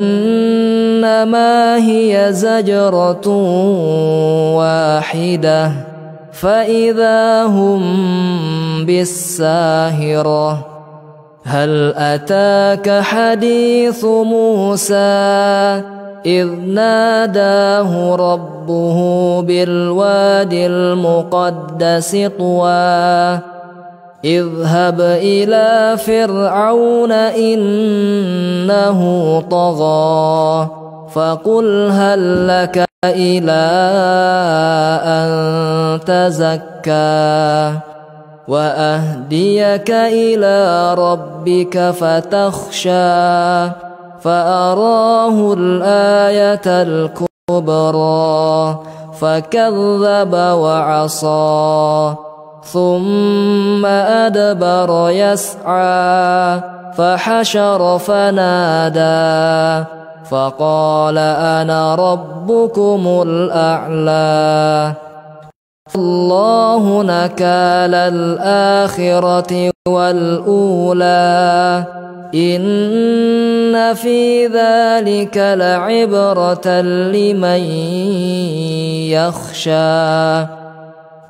إنما هي زجرة واحدة فإذا هم بالساهرة هل أتاك حديث موسى إذ ناداه ربه بالوادي المقدس طوى اذهب إلى فرعون إنه طغى فقل هل لك إلى أن تزكى وأهديك إلى ربك فتخشى فأراه الآية الكبرى فكذب وعصى ثم أدبر يسعى فحشر فنادى فقال أنا ربكم الأعلى الله نكال الآخرة والأولى إن في ذلك لعبرة لمن يخشى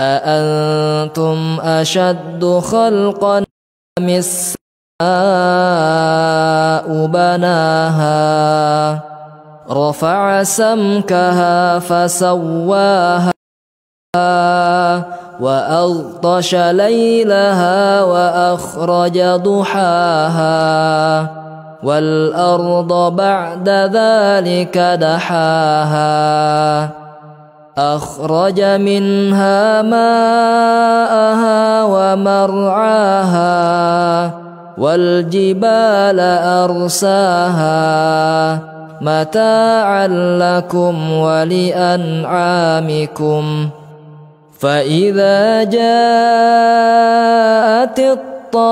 أأنتم أشد خلقا أم السماء بناها رفع سمكها فسواها وأغطش ليلها وأخرج ضحاها والأرض بعد ذلك دحاها أخرج منها ماءها ومرعاها والجبال أرساها متاعا لكم ولأنعامكم فإذا جاءت الطامة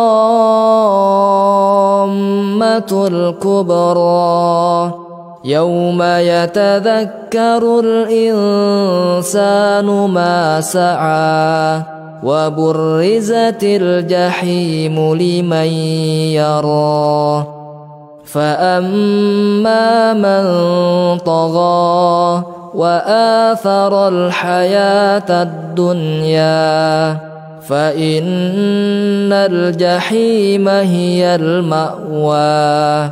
الكبرى يوم يتذكر الإنسان ما سعى وبرزت الجحيم لمن يرى فأما من طغى وآثر الحياة الدنيا فإن الجحيم هي المأوى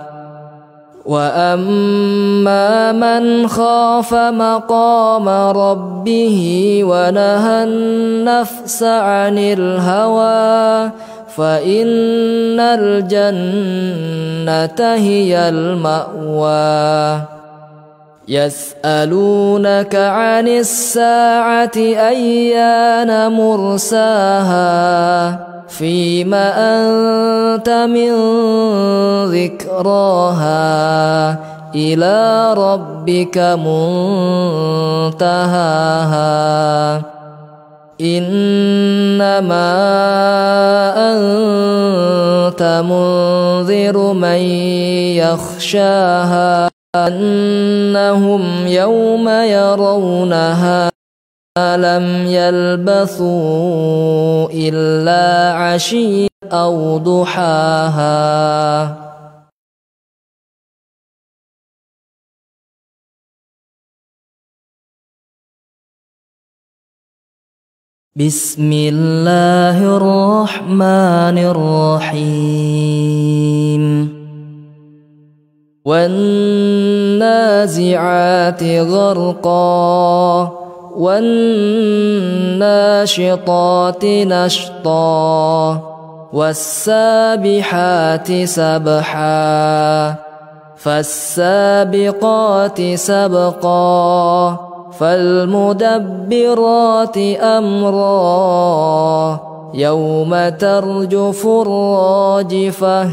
وأما من خاف مقام ربه ونهى النفس عن الهوى فإن الجنة هي المأوى يسألونك عن الساعة أيان مرساها فيم أنت من ذكراها إلى ربك منتهاها إنما أنت منذر من يخشاها أنهم يوم يرونها لم يلبثوا إلا عشيا أو ضحاها بسم الله الرحمن الرحيم والنازعات غرقا والناشطات نشطا والسابحات سبحا فالسابقات سبقا فالمدبرات أمرا يوم ترجف الراجفة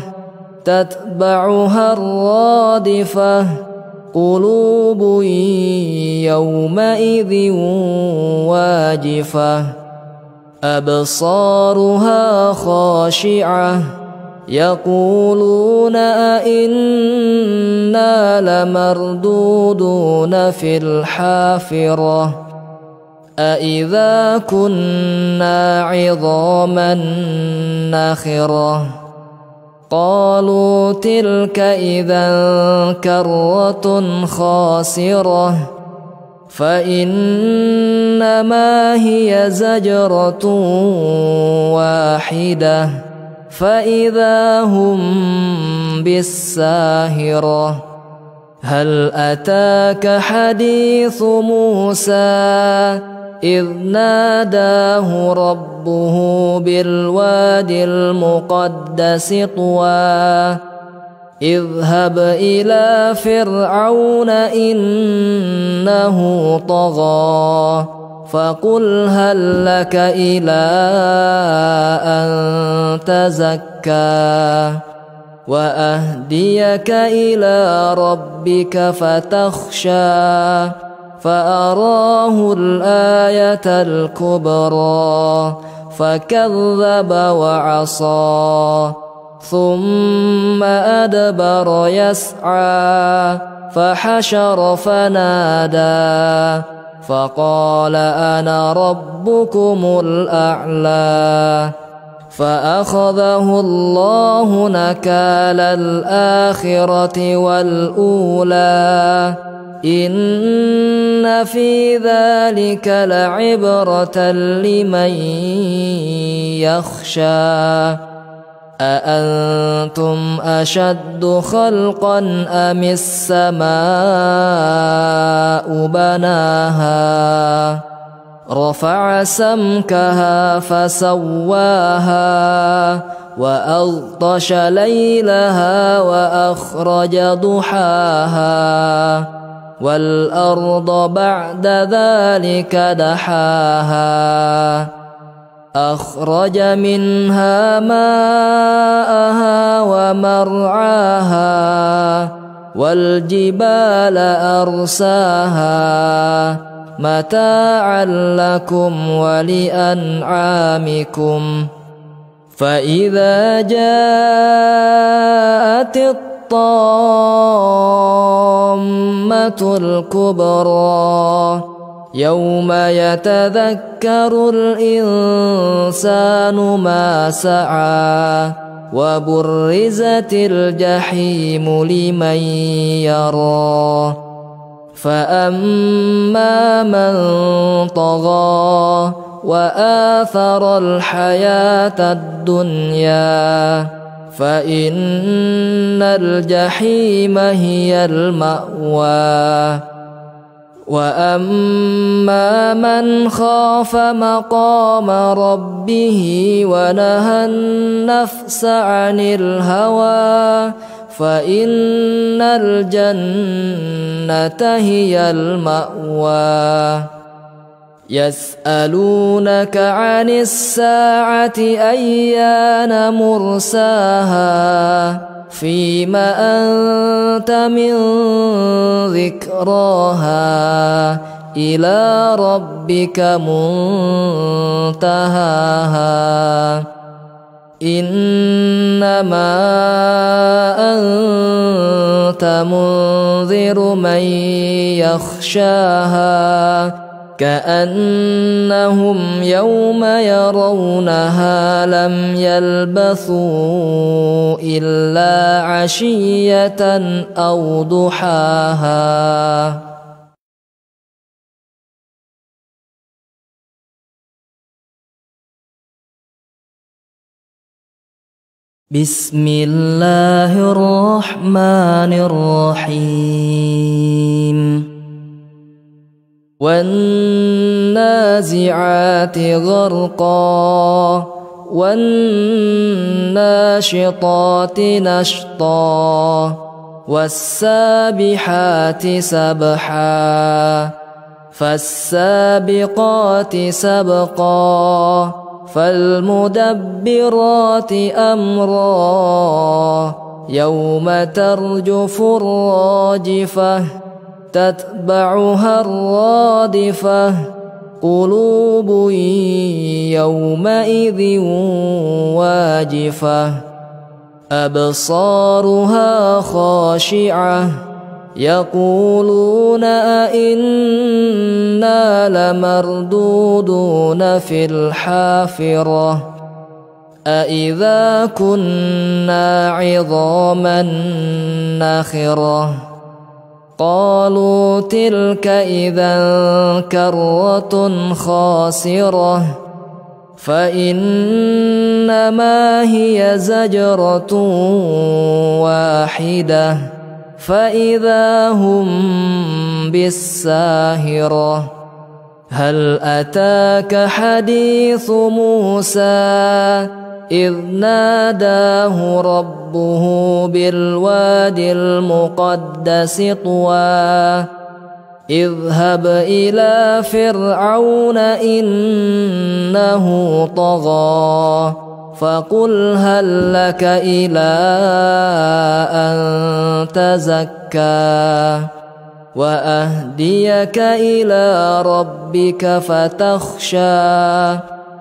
تتبعها الرادفة قلوب يومئذ واجفة أبصارها خاشعة يقولون أئنا لمردودون في الحافرة أئذا كنا عظاما نخرة قالوا تلك إذا كرة خاسرة فإنما هي زجرة واحدة فإذا هم بالساهرة هل أتاك حديث موسى إذ ناداه ربه بالواد المقدس طوى اذهب إلى فرعون إنه طغى فقل هل لك إلى أن تزكى وأهديك إلى ربك فتخشى فأراه الآية الكبرى فكذب وعصى ثم أدبر يسعى فحشر فنادى فقال أنا ربكم الأعلى فأخذه الله نكال الآخرة والأولى إن في ذلك لعبرة لمن يخشى أأنتم أشد خلقا أم السماء بناها رفع سمكها فسواها وأغطش ليلها وأخرج ضحاها والأرض بعد ذلك دحاها أخرج منها ماءها ومرعاها والجبال أرساها متاعا لكم ولأنعامكم فإذا جاءت الطامة الكبرى يوم يتذكر الإنسان ما سعى وبرزت الجحيم لمن يرى فأما من طغى وآثر الحياة الدنيا فإن الجحيم هي المأوى وأما من خاف مقام ربه ونهى النفس عن الهوى فإن الجنة هي المأوى يسألونك عن الساعة أيان مرساها فيم أنت من ذكراها إلى ربك منتهاها إنما أنت منذر من يخشاها كأنهم يوم يرونها لم يلبثوا إلا عشية أو ضحاها بسم الله الرحمن الرحيم والنازعات غرقا والناشطات نشطا والسابحات سبحا فالسابقات سبقا فالمدبرات أمرا يوم ترجف الراجفة تتبعها الرادفة قلوب يومئذ واجفة أبصارها خاشعة يقولون أئنا لمردودون في الحافرة أإذا كنا عظاما نخرة قالوا تلك إذا كرة خاسرة فإنما هي زجرة واحدة فإذا هم بالساهرة هل أتاك حديث موسى إذ ناداه ربه بالواد المقدس طوى اذهب إلى فرعون إنه طغى فقل هل لك إلى أن تزكى وأهديك إلى ربك فتخشى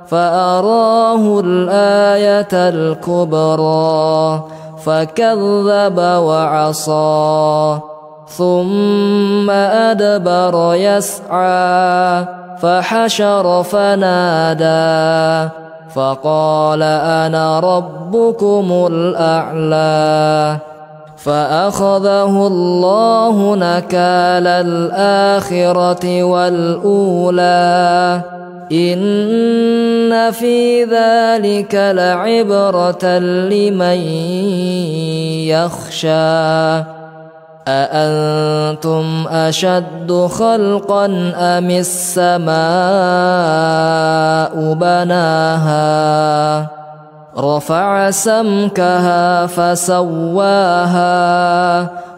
فأراه الآية الكبرى فكذب وعصى ثم أدبر يسعى فحشر فنادى فقال أنا ربكم الأعلى فأخذه الله نكال الآخرة والأولى إن في ذلك لعبرة لمن يخشى أأنتم أشد خلقا أم السماء بناها رفع سمكها فسواها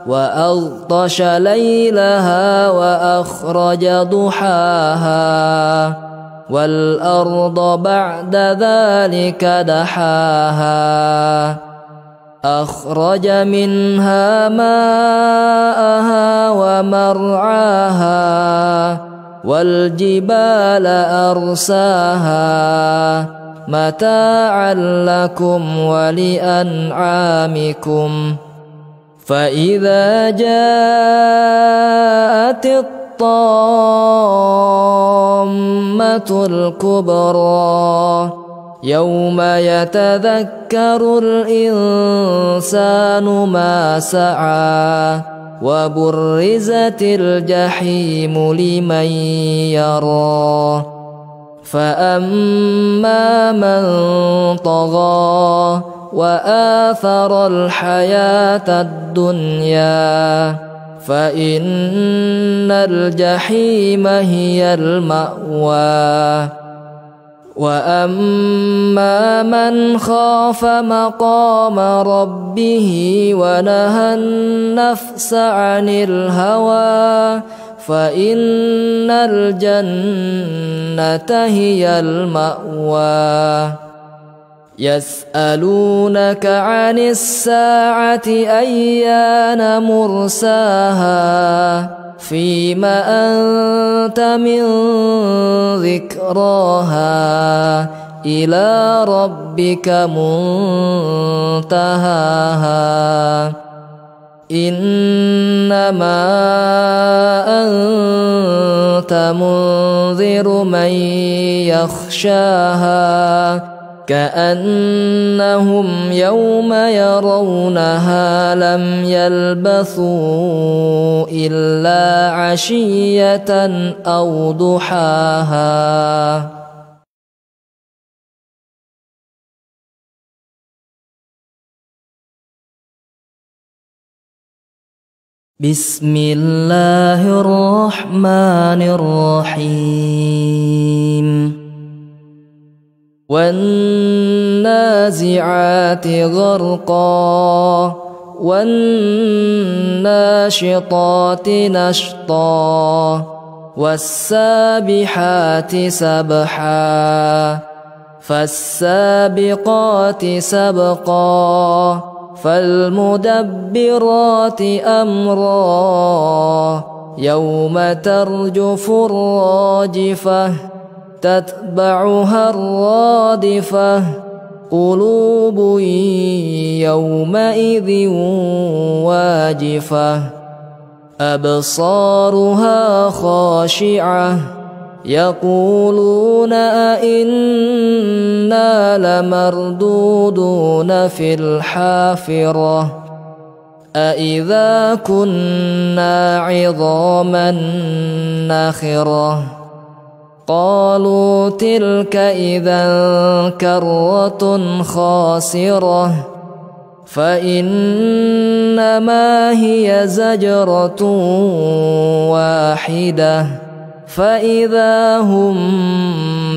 وأغطش ليلها وأخرج ضحاها والأرض بعد ذلك دحاها أخرج منها ماءها ومرعاها والجبال أرساها متاعا لكم ولأنعامكم فإذا جاءت الطامة الكبرى يوم يتذكر الإنسان ما سعى وبرزت الجحيم لمن يرى فأما من طغى وآثر الحياة الدنيا فإن الجحيم هي المأوى وأما من خاف مقام ربه ونهى النفس عن الهوى فإن الجنة هي المأوى يسألونك عن الساعة أيان مرساها فيم أنت من ذكراها إلى ربك منتهاها إنما أنت منذر من يخشاها كأنهم يوم يرونها لم يلبثوا إلا عشية أو ضحاها بسم الله الرحمن الرحيم والنازعات غرقا والناشطات نشطا والسابحات سبحا فالسابقات سبقا فالمدبرات أمرا يوم ترجف الراجفة تتبعها الرادفة قلوب يومئذ واجفة أبصارها خاشعة يقولون أئنا لمردودون في الحافرة أئذا كنا عظاما نخرة قالوا تلك إذا كرة خاسرة فإنما هي زجرة واحدة فإذا هم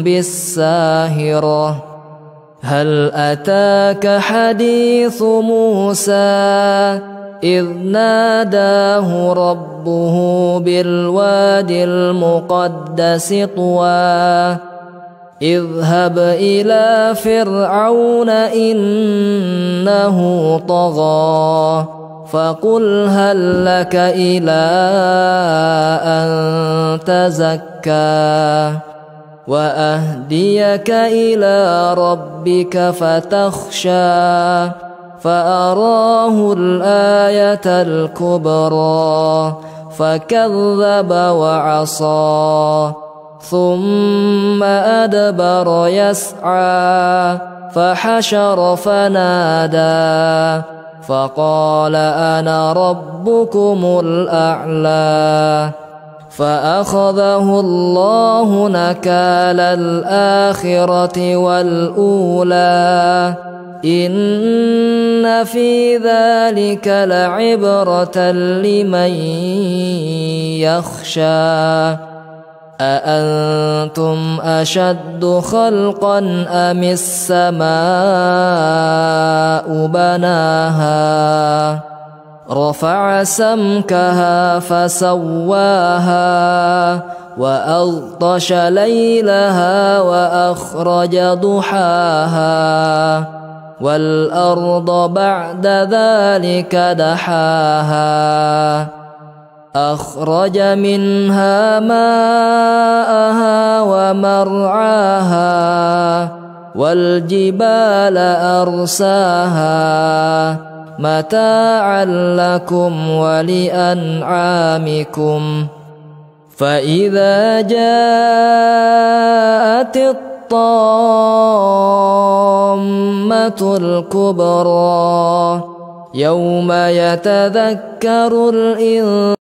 بالساهرة هل أتاك حديث موسى إذ ناداه ربه بالواد المقدس طوى اذهب إلى فرعون إنه طغى فقل هل لك إلى أن تزكى وأهديك إلى ربك فتخشى فأراه الآية الكبرى فكذب وعصى ثم أدبر يسعى فحشر فنادى فقال أنا ربكم الأعلى فأخذه الله نكال الآخرة والأولى إن في ذلك لعبرة لمن يخشى أأنتم أشد خلقا أم السماء بناها رفع سمكها فسواها وأغطش ليلها وأخرج ضحاها والأرض بعد ذلك دحاها أخرج منها ماءها ومرعاها والجبال أرساها متاعا لكم ولأنعامكم فإذا جاءت الطامة الكبرى يوم يتذكر الإنسان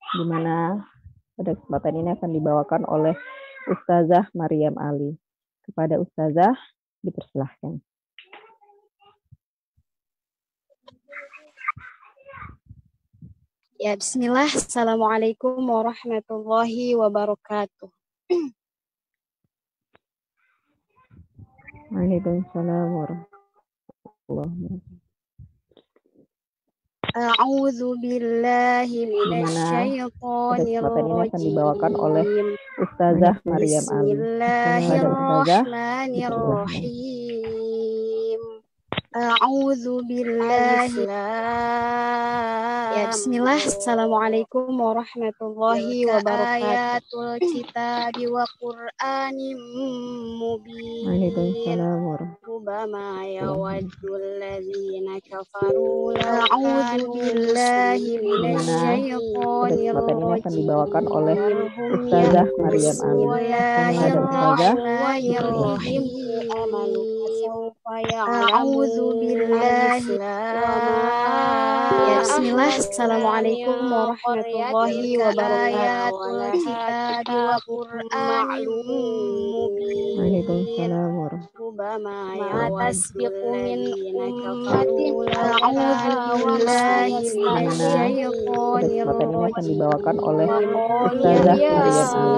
di mana pada kesempatan ini akan dibawakan oleh Ustazah Maryam Ali. Kepada Ustazah, dipersilahkan. Ya, bismillah. Assalamualaikum warahmatullahi wabarakatuh. Waalaikumsalam warahmatullahi wabarakatuh. A'udzu billahi minasyaitonir kesempatan ini akan dibawakan rajim. oleh Ustazah Maryam Ali. Bismillahirrahmanirrahim. A'udzu billahi. Ya, bismillah. Assalamualaikum warahmatullahi wabarakatuh. Ayatul kitabi wa Qur'anim mubin. Waalaikumsalam warahmatullahi ربما يود الذين كفروا أعوذ بالله من الشيطان الرجيم akan dibawakan oleh Ustazah Maryam Ali. Bismillahirrahmanirrahim. أعوذ بالله. Ya, bismillah. Assalamualaikum warahmatullahi wabarakatuh. Kitabi wa Qur'anim mubin. Waalaikumsalam warahmatullahi tasbiqu min ummatin a'udzu billahi minasyaitonir rajim. akan dibawakan oleh Ustazah Maryam Ali.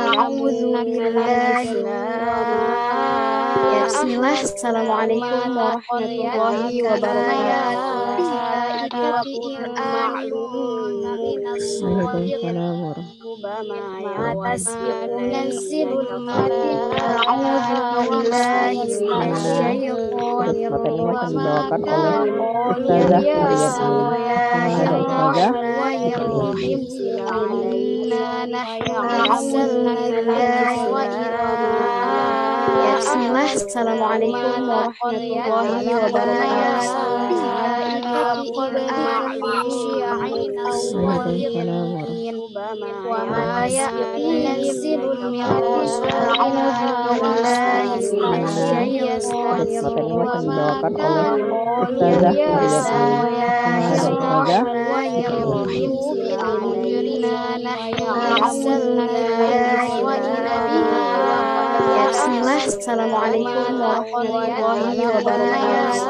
A'udzu billahi. Ya, bismillah. Assalamualaikum warahmatullahi wabarakatuh. akan dibawakan oleh Ustazah Ya, bismillah. Assalamualaikum warahmatullahi wabarakatuh. Bismillah. Assalamualaikum warahmatullahi wabarakatuh.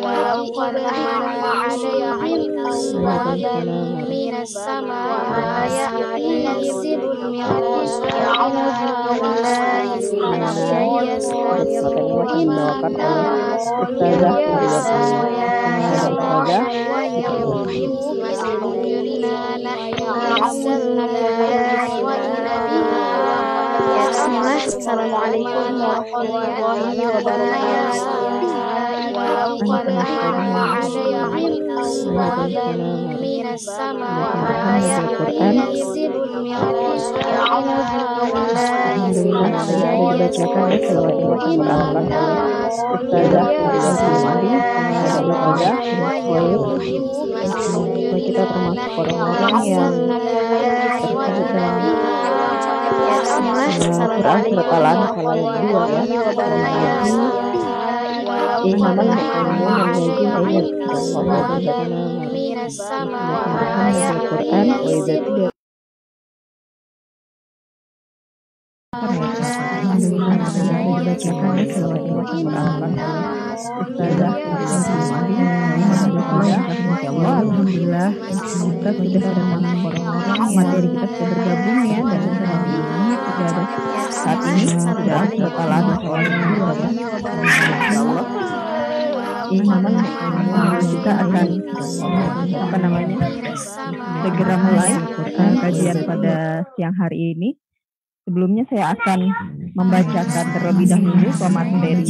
Walau qad alaihim minas samaa'i yanzilul mi'raj ya'udzu billahi minasyaitonir rajim. Bismillah. Assalamualaikum warahmatullahi wabarakatuh. Walau qad alaihim minas samaa'i yanzilul mi'raj ya'udzu billahi kita termasuk orang-orang yang Quran surat Al-An'am ayat 2 ya. Innamal mu'minuna alladzina yadhkuruna minas samaa'i Quran wa idza tuliyat Alhamdulillah kita sudah termasuk orang-orang materi kita sudah bergabung ya dan saat ini sudah setelah Allah kita akan segera mulai kajian pada siang hari ini. Sebelumnya saya akan membacakan terlebih dahulu materi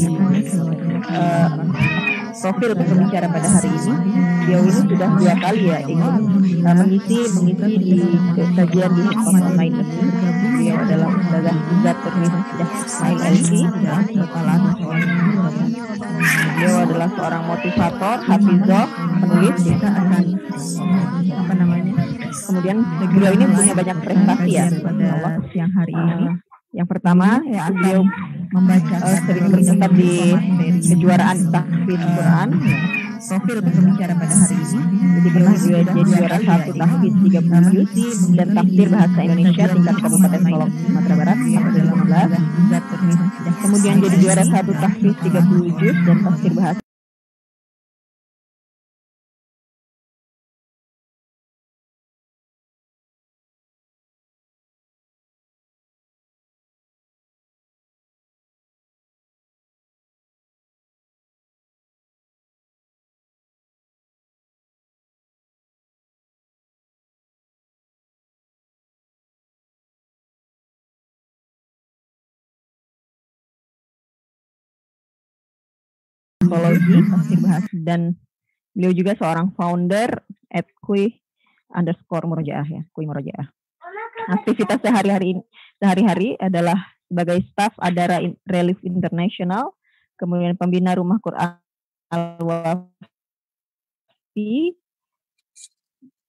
profil pembicara pada hari ini. Dia ini sudah 2 kali ya ikut mengisi di kajian di Hikmah Online ini. Beliau adalah Ustazah Izzat Turmidah Ismail LC. Beliau adalah seorang motivator, hafizah, penulis. Kita akan kemudian beliau ini punya banyak prestasi ya pada siang hari ini. Yang pertama ya beliau membaca sering bertempat di kejuaraan tahfidz Quran. Sofir untuk berbicara pada hari ini. Jadi pernah jadi juara 1 tahfiz 30 juz dan tafsir bahasa Indonesia tingkat Kabupaten Solok, Sumatera Barat tahun 2015. Kemudian jadi juara 1 tahfiz 30 juz dan tafsir bahasa psikologi, tafsir bahasa, dan beliau juga seorang founder @kui_murojaah ya, kui murojaah. Aktivitas sehari-hari adalah sebagai staf Adara Relief International, kemudian pembina Rumah Quran Al-Wafi,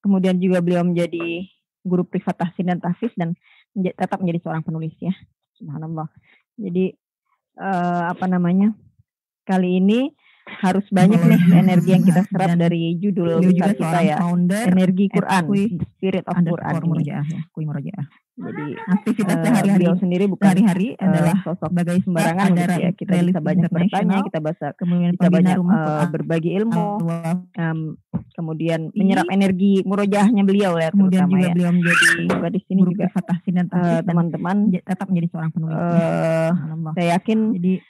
kemudian juga beliau menjadi guru privat tahsin dan tahfiz dan tetap menjadi seorang penulis ya. Subhanallah. Jadi kali ini harus banyak nih energi yang kita serap dari judul besar kita ya, energi Quran, the spirit of Quran. Kui murojaah. Jadi aktivitas sehari-hari sendiri bukan hari-hari adalah sosok sebagai sembarangan ya. Kita bisa banyak bertanya, kita banyak berbagi ilmu, kemudian menyerap energi murojaahnya beliau ya, kemudian juga ya. Beliau menjadi di sini juga teman-teman tetap menjadi seorang penulis. Saya yakin jadi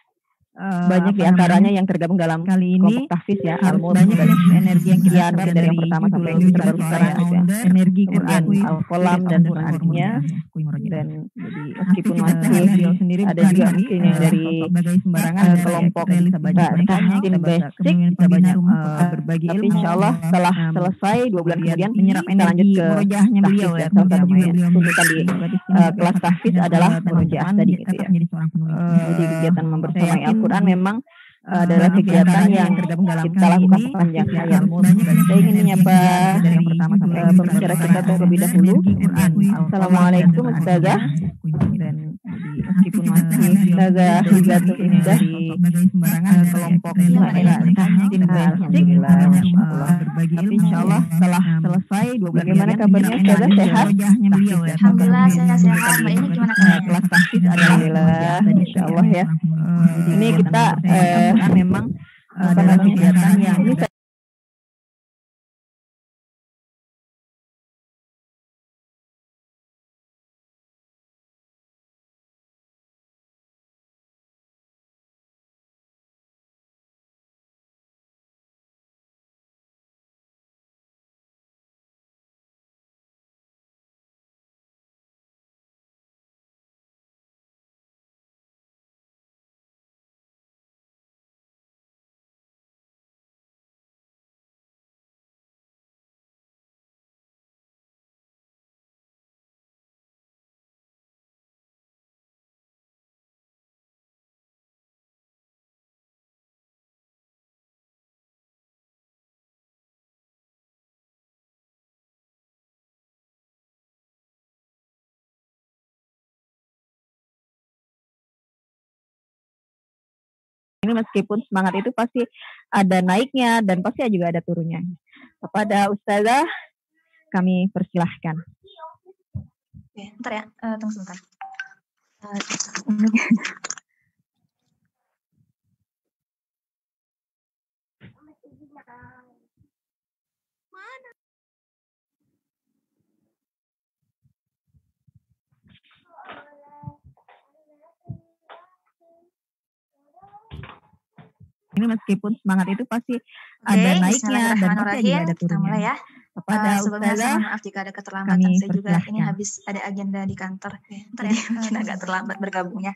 banyak di antaranya yang tergabung dalam kali ini kelompok tahfiz ya, banyak energi yang kita serap dari yang pertama sampai yang terbaru sekarang ya, energi Quran, Al-Qalam dan Qurannya. Dan jadi meskipun masih ada juga mungkin yang dari kelompok tahsin basic, kita banyak berbagi ilmu. Tapi insyaallah setelah selesai 2 bulan kemudian menyerap energi murojaahnya beliau ya, salah satunya tuntutan di kelas tahfiz adalah murojaah tadi gitu ya. Jadi kegiatan membersamai Al-Quran memang adalah kegiatan yang kita lakukan sepanjang hayat. Saya ingin menyapa pembicara kita terlebih dahulu. Assalamualaikum Ustazah. Dan meskipun masih Ustazah Hibatul Indah kelompok tahsin alhamdulillah, tapi insyaallah setelah selesai 2 bulan. Bagaimana kabarnya Ustazah, sehat? Alhamdulillah saya sehat. Mbak ini gimana kabarnya? Kelas tahfiz alhamdulillah insyaallah ya. Ini kita memang adalah kegiatan yang ini meskipun semangat itu pasti ada naiknya dan pasti juga ada turunnya. Kepada Ustazah kami persilahkan. Oke, bentar ya, tunggu sebentar. Ini meskipun semangat itu pasti ada naiknya dan pasti juga ada turunnya. Kita mulai ya. Kepada sebelumnya Ustazah, saya maaf jika ada keterlambatan. Saya juga ini habis ada agenda di kantor. Bentar ya, mungkin agak terlambat bergabungnya.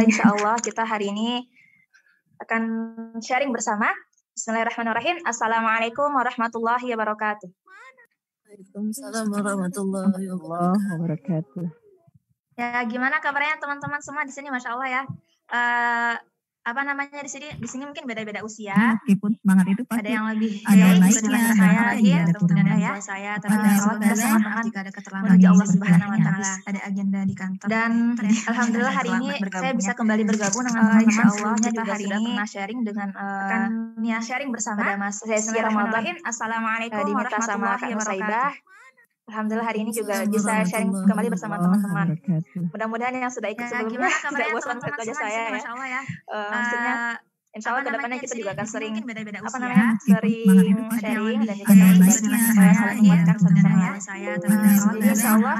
Insya Allah kita hari ini akan sharing bersama. Bismillahirrahmanirrahim. Assalamualaikum warahmatullahi wabarakatuh. Waalaikumsalam warahmatullahi wabarakatuh. Ya, gimana kabarnya teman-teman semua di sini? Masya Allah ya. apa namanya di sini mungkin beda-beda usia. Meskipun semangat itu Ada pasti yang lebih ada baik baiknya, dari saya ada lagi iya, atau betul. dari tua saya, tapi Pada sholat kita saudara, semangat jika ada keterlambatan menuju Allah di Subhanahu wa sekolahnya. Ta'ala. ada agenda di kantor. Dan alhamdulillah hari ini saya bisa kembali bergabung dengan Insya teman-teman. Allah Sebelumnya kita juga hari sudah ini pernah sharing dengan akan sharing bersama pada pada sesi Ramadan. Assalamualaikum Diminta sama warahmatullahi Kak wabarakatuh. Nusaibah. Alhamdulillah hari ini juga Waalaikumsalam bisa sharing warahmatullahi kembali bersama teman-teman. Wabarakatuh. Mudah-mudahan yang sudah ikut Ya, sebelumnya gimana tidak kabarnya bosan teman-teman saja semua di saya sini, ya. Masya Allah ya. Maksudnya insya Allah Apa kedepannya namanya, kita di juga sini- akan di sini sering mungkin beda-beda apa usia. namanya sering Semangat itu Ada yang sharing lebih dan juga ada saling baiknya, supaya saling menguatkan satu sama lain. saya Jadi insya Allah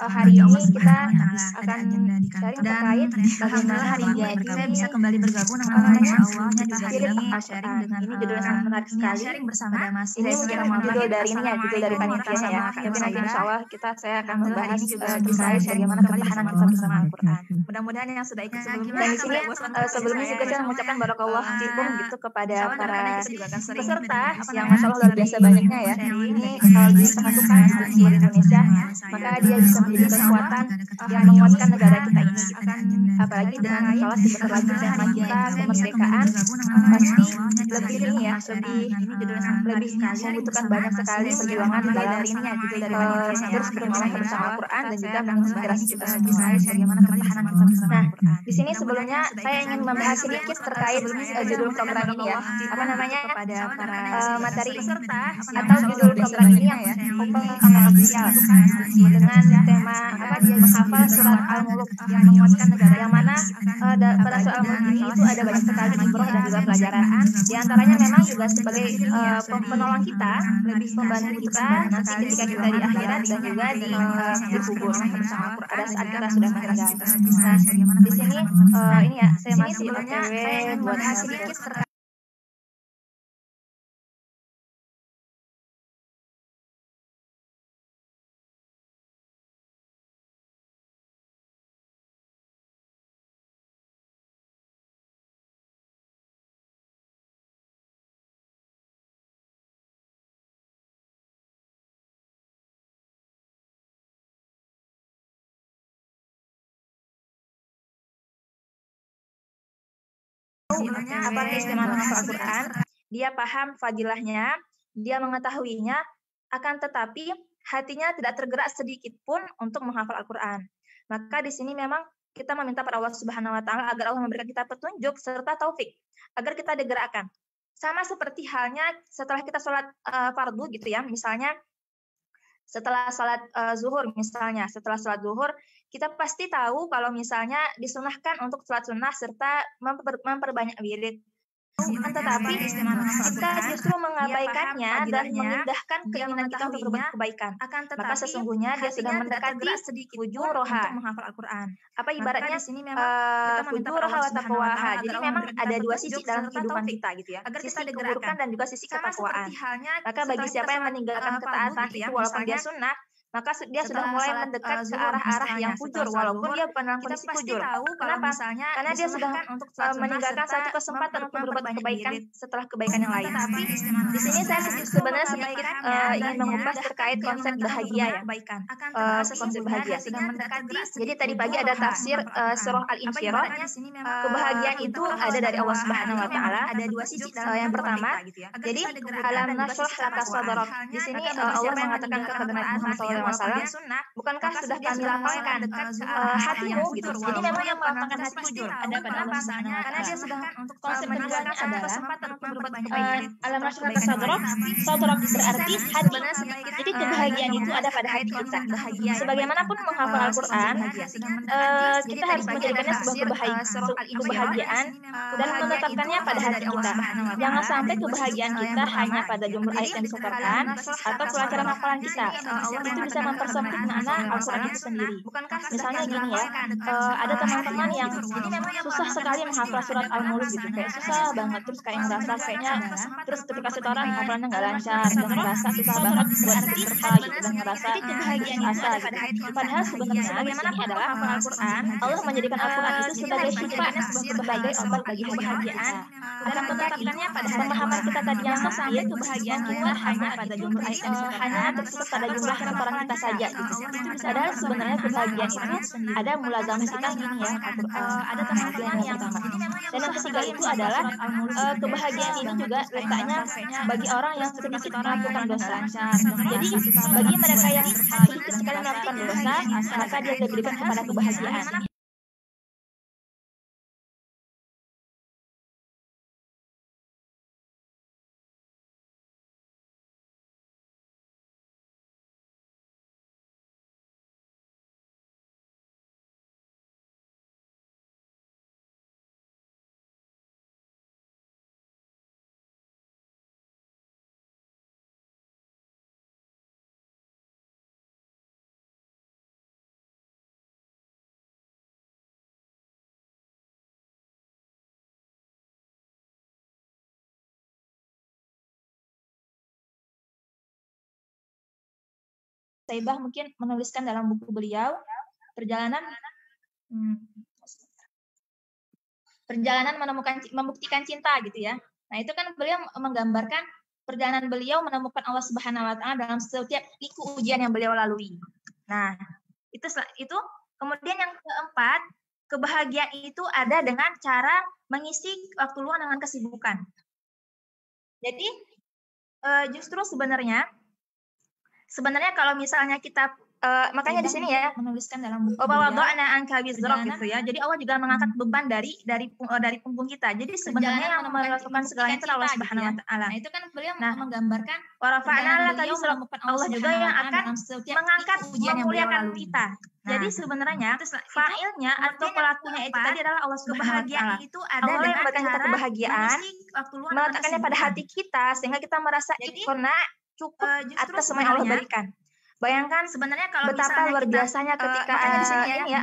hari ini kita akan sharing terkait bagaimana hari ini menjadi saya bisa kembali bergabung dengan apa namanya Insya Allah kita hari spirit ini of sharing Al-Quran. dengan Ini judulnya sangat menarik sekali. sharing bersama Ini mungkin judul dari ini ya, judul dari panitianya ya. Tapi nanti insya Allah saya akan membahas terkait bagaimana ketahanan kita bersama Al-Quran. Mudah-mudahan yang sudah ikut sebelumnya Dan di sini tidak bosan terus sebelumnya saya juga ya. saya mengucapkan barakallahu fikum gitu kepada Insya Allah para kedepannya kita juga akan sering peserta apa yang namanya, masya Allah luar biasa sering banyaknya ya. sharing Ini dan juga disatukan di seluruh Indonesia, maka dia bisa menjadi kekuatan yang menguatkan negara kita ini. Apalagi dengan salah sebentar lagi tema kita kemerdekaan pasti lebih ini ya, lebih membutuhkan banyak sekali perjuangan dalam terus bermalam bersama Al-Quran dan juga menginspirasi kita semua. Nah, di sini sebelumnya saya ingin membahas sedikit terkait judul program ini ya. Apa namanya? Materi atau judul program ini yang open official dengan tema menghafal surat Al-Mulk yang menguatkan negara, yang mana pada surat Al-Mulk ini itu ada banyak sekali ibrah dan juga pelajaran. Di antaranya memang juga sebagai penolong kita, pembantu kita nanti ketika kita di akhirat dan juga di kubur pada saat kita sudah meninggal. Nah, di sini ini ya saya masih OTW buat sedikit terkait apa keistimewaan menghafal Al-Quran. Dia paham fadilahnya, dia mengetahuinya, akan tetapi hatinya tidak tergerak sedikit pun untuk menghafal Al-Quran. Maka di sini memang kita meminta pada Allah Subhanahu wa Ta'ala agar Allah memberikan kita petunjuk serta taufik agar kita digerakkan. Sama seperti halnya setelah kita sholat fardu gitu ya, misalnya setelah sholat zuhur misalnya, setelah sholat zuhur kita pasti tahu kalau misalnya disunahkan untuk sholat sunnah serta memperbanyak wirid. Tetapi kita justru mengabaikannya dan mengindahkan keinginan kita untuk berbuat kebaikan. Maka sesungguhnya dia sudah mendekati fujuraha menghafal Al-Quran. Apa ibaratnya fujuraha wa taqwaha. Jadi memang ada dua sisi dalam kehidupan kita gitu ya. Sisi keburukan dan juga sisi ketakwaan. Maka bagi siapa yang meninggalkan ketaatan itu walaupun dia sunnah, maka dia sudah mulai mendekat ke arah-arah yang fujur walaupun dia bukan dalam kondisi fujur. Kenapa? Karena dia sudah meninggalkan satu kesempatan untuk berbuat kebaikan setelah kebaikan yang lain. Di sini saya sebenarnya sedikit ingin mengupas terkait konsep bahagia ya. Konsep bahagia. Jadi tadi pagi ada tafsir surah Al-Insyirah. Kebahagiaan itu ada dari Allah Subhanahu wa Ta'ala. Ada dua sisi. Yang pertama, jadi alam nasrah laka sadrak. Di sini Allah mengatakan kepada Nabi Muhammad SAW, bukankah sudah kami lapangkan hatimu gitu. Jadi memang yang melapangkan hati jujur ada pada Allah Subhanahu wa Ta'ala. Karena dia sudah konsep keduanya adalah alam nasrah laka sadrak. Sadrak berarti hati. Jadi kebahagiaan itu ada pada hati kita. Sebagaimanapun menghafal Al-Quran, kita harus menjadikannya sebuah kebahagiaan dan menetapkannya pada hati kita. Jangan sampai kebahagiaan kita hanya pada jumlah ayat yang disetorkan atau pelajaran hafalan kita. Itu bisa mempersempit makna Al-Quran itu sendiri. Misalnya gini ya, ada teman-teman yang susah sekali menghafal surat Al-Mulk gitu, kayak susah banget, terus kayak ngerasa kayaknya, terus ketika setoran hafalannya nggak lancar, dan ngerasa susah banget buat berserta gitu, dan ngerasa asa gitu. Padahal sebenarnya di sini adalah Al-Quran, Allah menjadikan Al-Quran itu sebagai sifat, sebagai obat bagi kebahagiaan. Akan tetapi pemahaman kita tadi yang sempit, kebahagiaan kita hanya pada jumlah ayat yang hanya tertutup pada jumlah hafalan kita saja gitu. Padahal sebenarnya kebahagiaan itu ada mulazamah kita gini ya, ada kemudian yang pertama. Dan yang ketiga itu adalah kebahagiaan ini juga letaknya bagi orang yang sedikit melakukan dosa. Jadi bagi mereka yang sedikit sekali melakukan dosa, maka dia diberikan kepada kebahagiaan. Saibah mungkin menuliskan dalam buku beliau perjalanan membuktikan cinta gitu ya. Nah, itu kan beliau menggambarkan perjalanan beliau menemukan Allah Subhanahu wa taala dalam setiap liku ujian yang beliau lalui. Nah, itu kemudian yang keempat, kebahagiaan itu ada dengan cara mengisi waktu luang dengan kesibukan. Jadi justru sebenarnya kalau misalnya kita makanya di sini ya menuliskan dalam buku wada'na anka wizrak gitu ya. Jadi Allah juga mengangkat beban dari punggung kita. Jadi sebenarnya yang melakukan segalanya itu Allah Subhanahu wa taala. Nah, itu kan beliau menggambarkan warafa'na tadi Allah juga yang akan mengangkat memuliakan kita. Jadi sebenarnya fa'ilnya atau pelakunya itu tadi adalah Allah Subhanahu wa taala. Itu ada dengan memberikan kita kebahagiaan, meletakkannya pada hati kita sehingga kita merasa ikhna cukup atas semua yang Allah berikan. Bayangkan sebenarnya kalau betapa luar biasanya ketika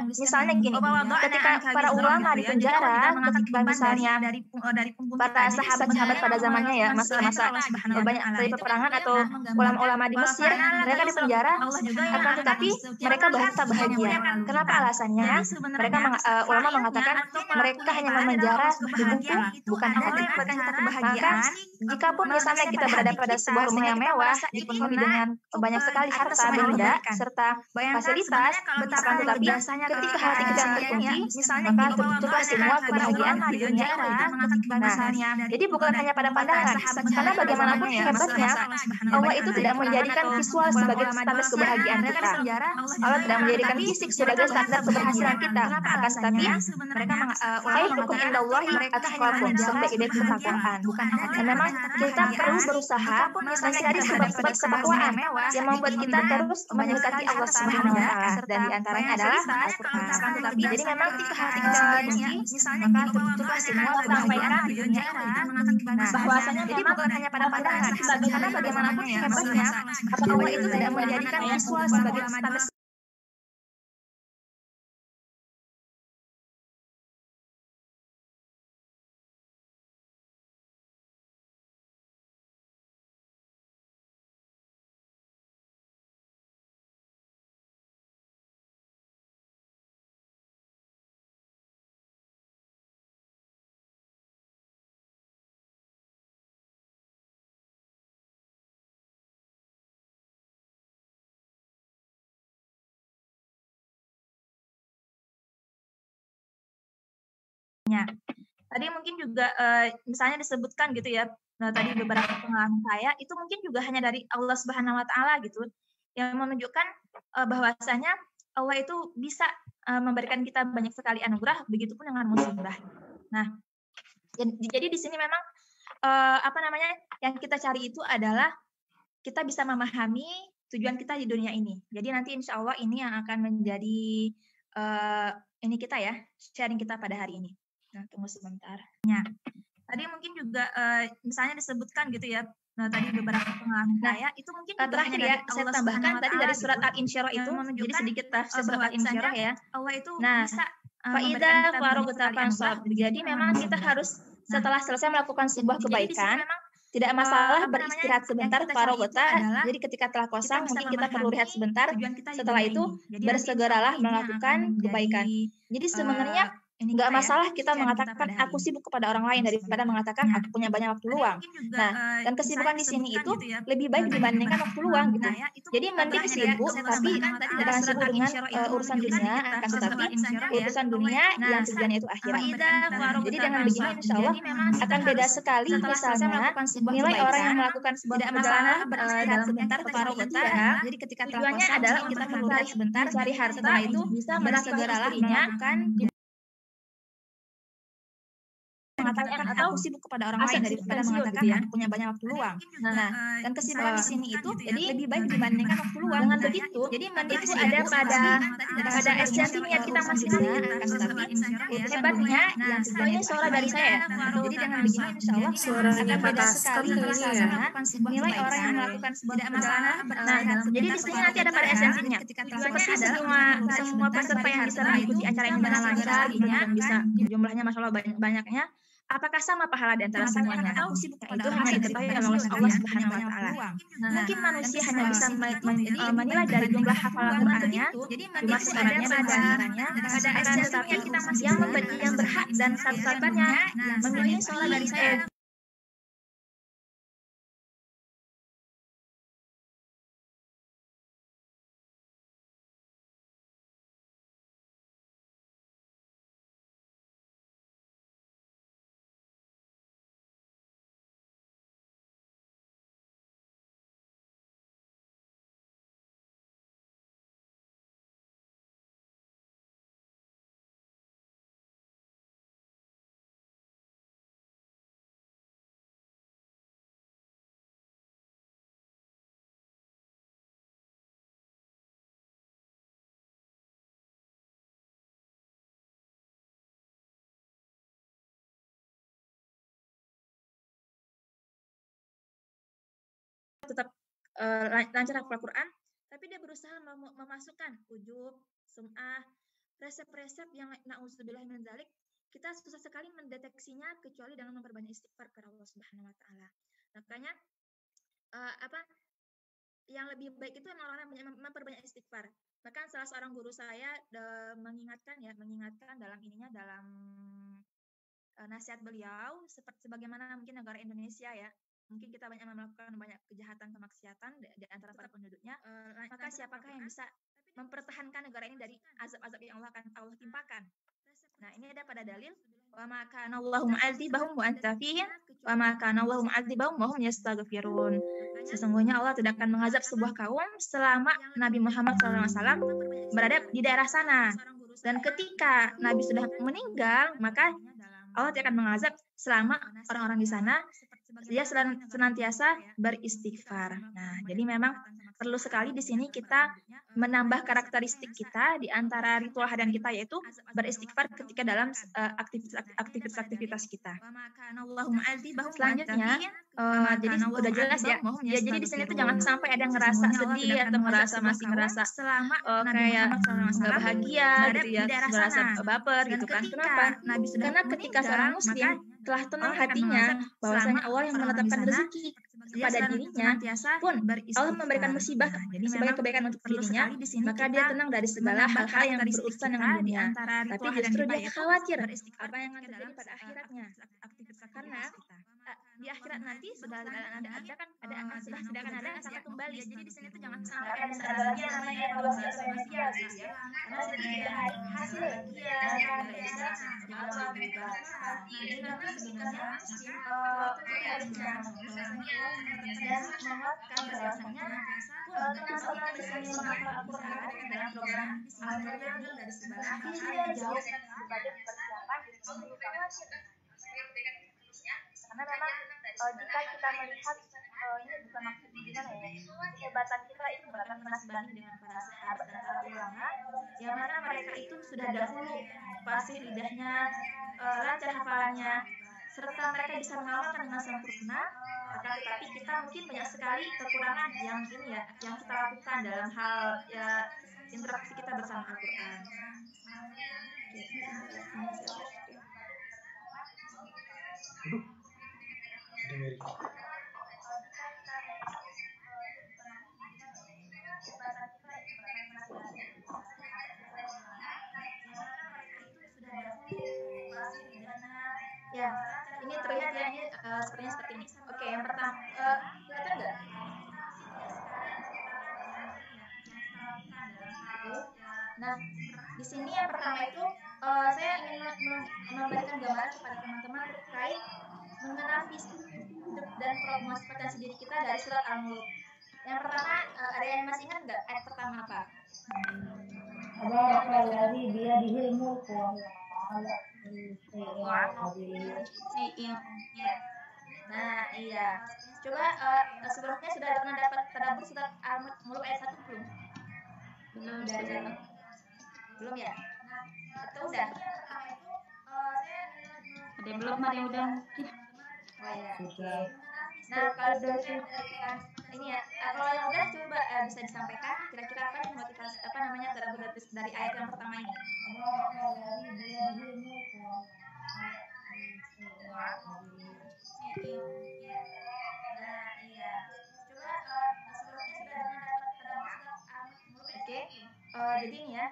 misalnya gini, ketika para ulama di penjara, ketika misalnya para sahabat-sahabat pada zamannya ya, masa-masa banyak dari peperangan atau ulama-ulama di Mesir, mereka di penjara, akan tetapi mereka bahagia. Kenapa alasannya? Mereka ulama mengatakan mereka hanya memenjara di buku, bukan hati. Maka jikapun misalnya kita berada pada sebuah rumah yang mewah, dipenuhi dengan banyak sekali harta benda serta fasilitas, akan tetapi ketika hati kita terkunci, maka tertutuplah semua kebahagiaan di dunia ini. Nah, jadi bukan hanya pada pandangan, karena bagaimanapun hebatnya Allah itu tidak menjadikan visual sebagai standar kebahagiaan kita. Allah tidak menjadikan fisik sebagai standar keberhasilan kita. Akan tetapi khairukum indallahi atqakum, sampai ide ketakwaan. Dan memang kita perlu berusaha mencari sebab-sebab ketakwaan yang membuat kita terus mendekati Allah Subhanahu wa taala, dan di antaranya adalah Al-Qur'an. Jadi memang ketika hati kita terkunci, maka tertutuplah semua kebahagiaan di dunia ini. Nah, bahwasanya jadi bukan hanya pada pandangan, karena bagaimanapun hebatnya Allah itu tidak menjadikan visual sebagai standar. Tadi mungkin juga misalnya disebutkan gitu ya, tadi beberapa pengalaman saya itu mungkin juga hanya dari Allah Subhanahu wa taala gitu, yang menunjukkan bahwasanya Allah itu bisa memberikan kita banyak sekali anugerah, begitupun dengan musibah. Nah, jadi di sini memang yang kita cari itu adalah kita bisa memahami tujuan kita di dunia ini. Jadi nanti insya Allah ini yang akan menjadi ini kita ya, sharing kita pada hari ini. Nah, tunggu sebentar. Ya. Tadi mungkin juga misalnya disebutkan gitu ya, tadi beberapa pengalaman saya itu mungkin terakhir ya, saya tambahkan tadi dari surat Al-Insyirah itu, jadi sedikit tafsir surat Al-Insyirah ya. Allah itu bisa faida faragta fansab. Jadi memang kita harus setelah selesai melakukan sebuah kebaikan, tidak masalah beristirahat sebentar faragta. Jadi ketika telah kosong mungkin kita perlu lihat sebentar. Setelah itu bersegeralah melakukan kebaikan. Jadi sebenarnya nggak masalah kita mengatakan aku sibuk kepada orang lain daripada mengatakan aku punya banyak waktu luang. Nah, dan kesibukan di sini itu lebih baik dibandingkan waktu luang gitu. Jadi mending sibuk tapi jangan sibuk dengan urusan dunia, akan tetapi urusan dunia yang tujuannya itu akhirat. Jadi dengan begini insya Allah akan beda sekali misalnya nilai orang yang melakukan sebuah pekerjaan dalam sebentar jadi ketika tujuannya adalah kita mencari sebentar cari harta itu bisa bersegeralah melakukan mengatakan aku sibuk kepada orang lain daripada mengatakan aku punya banyak waktu luang. Nah, dan kesibukan di sini itu jadi lebih baik dibandingkan waktu luang. Dengan begitu, jadi itu ada pada esensi niat kita masing-masing. Tapi hebatnya, ini suara dari saya. Jadi dengan begini, insya Allah akan beda sekali misalnya nilai orang yang melakukan sebuah pekerjaan. Nah, jadi di sini nanti ada pada esensinya. Seperti semua peserta yang bisa mengikuti acara ini dengan lancar, yang bisa jumlahnya masya Allah banyaknya. Apakah sama pahala di antara semuanya? Itu hanya diketahui oleh Allah Subhanahu wa Ta'ala. Mungkin manusia hanya bisa menilai dari jumlah hafalan Qur'annya, jumlah suaranya dan bacanya, tetapi yang berhak dan satu-satunya memilih suara dari saya. Tetap lancar hafal Quran, tapi dia berusaha memasukkan ujub, sum'ah, resep-resep yang na'udzubillah min dzalik, kita susah sekali mendeteksinya kecuali dengan memperbanyak istighfar kepada Allah Subhanahu wa Ta'ala. Makanya yang lebih baik itu orang-orang yang memperbanyak istighfar. Bahkan salah seorang guru saya mengingatkan dalam nasihat beliau seperti sebagaimana mungkin negara Indonesia ya. Mungkin kita melakukan banyak kejahatan kemaksiatan di antara para penduduknya. Maka siapakah yang bisa mempertahankan negara ini dari azab-azab yang Allah timpakan? Nah, ini ada pada dalil wa ma kana Allahu mu'adzibahum wa anta fihim wa ma kana Allahu mu'adzibahum wa hum yastaghfirun. Sesungguhnya Allah tidak akan mengazab sebuah kaum selama Nabi Muhammad SAW berada di daerah sana. Dan ketika Nabi sudah meninggal, maka Allah tidak akan mengazab selama orang-orang di sana dia senantiasa beristighfar. Nah, jadi memang perlu sekali di sini kita menambah karakteristik kita di antara ritual harian kita yaitu beristighfar ketika dalam aktivitas kita. Selanjutnya, jadi sudah jelas ya. Ya, jadi di sini tuh jangan sampai ada ngerasa sedih atau masih ngerasa kayak nggak bahagia gitu ya, merasa baper gitu kan. Kenapa? Karena ketika seorang muslim telah tenang hatinya bahwasanya Allah yang menetapkan rezeki kepada dirinya, pun Allah memberikan musibah sebagai kebaikan untuk dirinya, maka dia tenang dari segala hal-hal yang berurusan dengan dunia. Tapi justru dia khawatir apa yang akan terjadi pada akhiratnya. Karena di akhirat nanti sudah akan ada kata kembali. Jadi di sini tuh jangan sampai ada lagi yang namanya evaluasi ya. Karena setiap hari hasil sebenarnya harus dan menguatkan bahwasanya kenapa kita bisa menghafal Al-Quran dalam program Al-Quran dari segala hal jauh daripada persiapan karena memang jika kita melihat ini bukan maksud gimana ya, kehebatan kita itu bahkan pernah sebanding dengan para sahabat dan para ulama yang mana mereka itu sudah dahulu fasih lidahnya, lancar hafalannya, serta mereka bisa mengamalkan dengan sempurna. Tetapi kita mungkin banyak sekali kekurangan yang kita lakukan dalam hal interaksi kita bersama Al-Quran. terlihat ya ini sepertinya seperti ini. Oke, yang pertama kelihatan nggak? Nah, di sini yang pertama itu saya ingin memberikan gambaran kepada teman-teman terkait mengenal visi hidup dan promosi potensi diri kita dari surat Al-Mulk. Yang pertama, ada yang masih ingat nggak ayat pertama apa? Nah, iya. Coba sebelumnya sudah pernah dapat tadabbur surat Al-Mulk ayat 1 belum? Belum dari dalam. Belum ya? Atau udah? Ada yang belum, ada yang udah. Oh ya. Nah, kalau ini ya, kalau yang udah coba bisa disampaikan kira-kira apa yang motivasi apa namanya tadabbur dari ayat yang pertama ini? Nah, iya. Coba sebelumnya sudah pernah dapat tadabbur surat Al-Mulk. Oke. Jadi ini ya.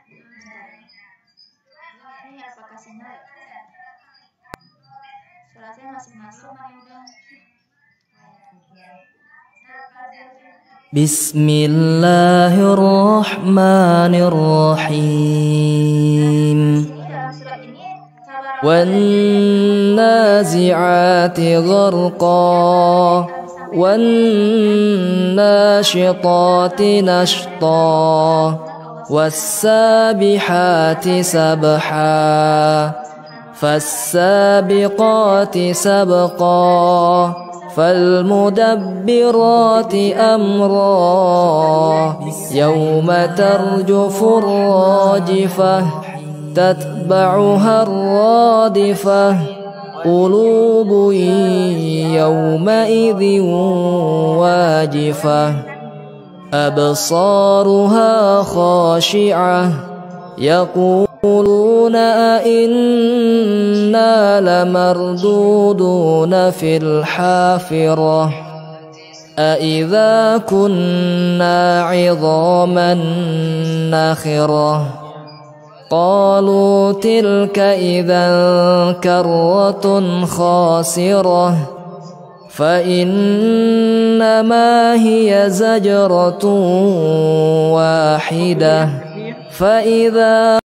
Ini apakah sinyal ya? Suara saya masih masuk. Bismillahirrahmanirrahim. والنازعات غرقا والناشطات نشطا والسابحات سبحا فالسابقات سبقا فالمدبرات أمرا يوم ترجف الراجفة تتبعها الرادفة قلوب يومئذ واجفة أبصارها خاشعة يقولون أئنا لمردودون في الحافرة أئذا كنا عظاما نخرة قالوا تلك إذا كرة خاسرة فإنما هي زجرة واحدة فإذا